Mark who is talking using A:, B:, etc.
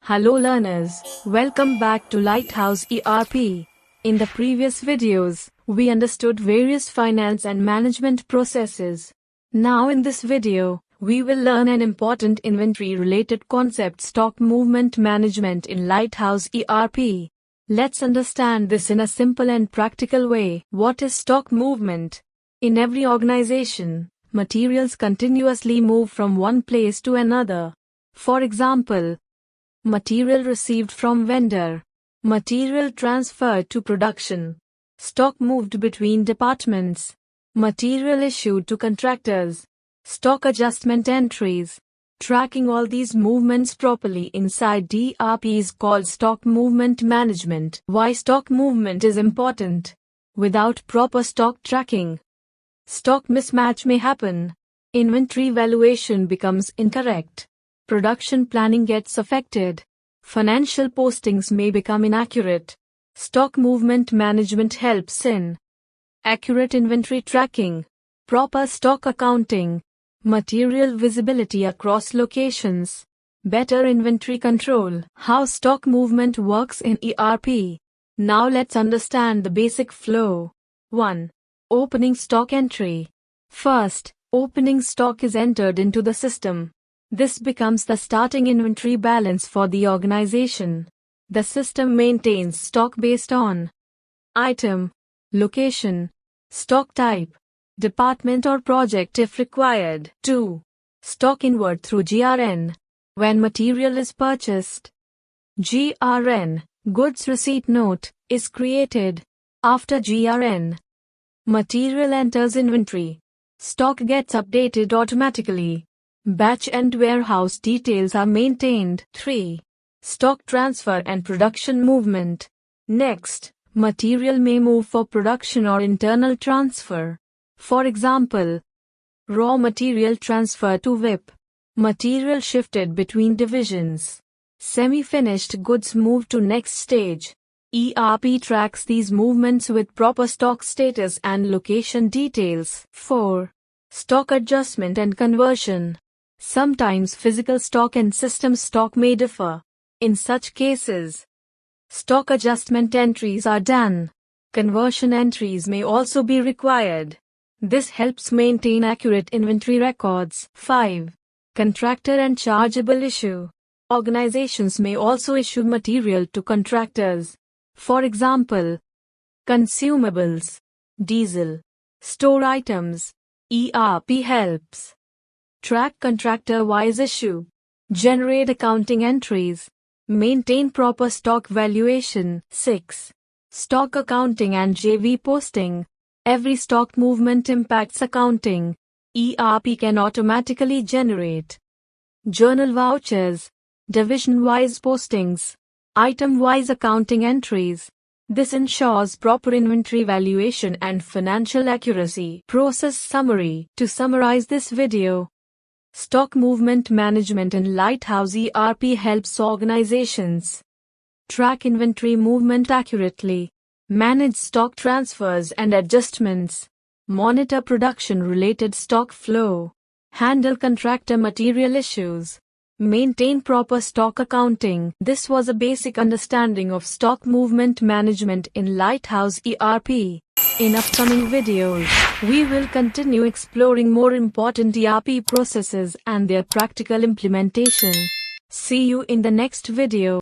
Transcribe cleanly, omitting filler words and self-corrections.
A: Hello learners, welcome back to Lighthouse ERP. In the previous videos, we understood various finance and management processes. Now in this video, we will learn an important inventory-related concept: stock movement management in Lighthouse ERP. Let's understand this in a simple and practical way. What is stock movement? In every organization, materials continuously move from one place to another. For example, material received from vendor, material transferred to production, stock moved between departments, material issued to contractors, stock adjustment entries. Tracking all these movements properly inside ERP is called stock movement management. Why stock movement is important? Without proper stock tracking, stock mismatch may happen. Inventory valuation becomes incorrect. Production planning gets affected. Financial postings may become inaccurate. Stock movement management helps in accurate inventory tracking, proper stock accounting, material visibility across locations, better inventory control. How stock movement works in ERP. Now let's understand the basic flow. 1. Opening stock entry. First, opening stock is entered into the system. This becomes the starting inventory balance for the organization. The system maintains stock based on item, location, stock type, department or project if required. 2. Stock inward through GRN. When material is purchased, GRN, goods receipt note, is created. After GRN, material enters inventory. Stock gets updated automatically. Batch and warehouse details are maintained. 3. Stock transfer and production movement. Next, material may move for production or internal transfer. For example, raw material transfer to WIP. Material shifted between divisions. Semi-finished goods move to next stage. ERP tracks these movements with proper stock status and location details. 4. Stock adjustment and conversion. Sometimes physical stock and system stock may differ. In such cases, stock adjustment entries are done. Conversion entries may also be required. This helps maintain accurate inventory records. 5. Contractor and chargeable issue. Organizations may also issue material to contractors. For example, consumables, diesel, store items. ERP helps track contractor-wise issue, generate accounting entries, maintain proper stock valuation. 6. Stock accounting and JV posting. Every stock movement impacts accounting. ERP can automatically generate journal vouchers, division-wise postings, item-wise accounting entries. This ensures proper inventory valuation and financial accuracy. Process summary. To summarize this video, stock movement management in Lighthouse ERP helps organizations track inventory movement accurately, manage stock transfers and adjustments, monitor production-related stock flow, handle contractor material issues, maintain proper stock accounting. This was a basic understanding of stock movement management in Lighthouse ERP. In upcoming videos, we will continue exploring more important ERP processes and their practical implementation. See you in the next video.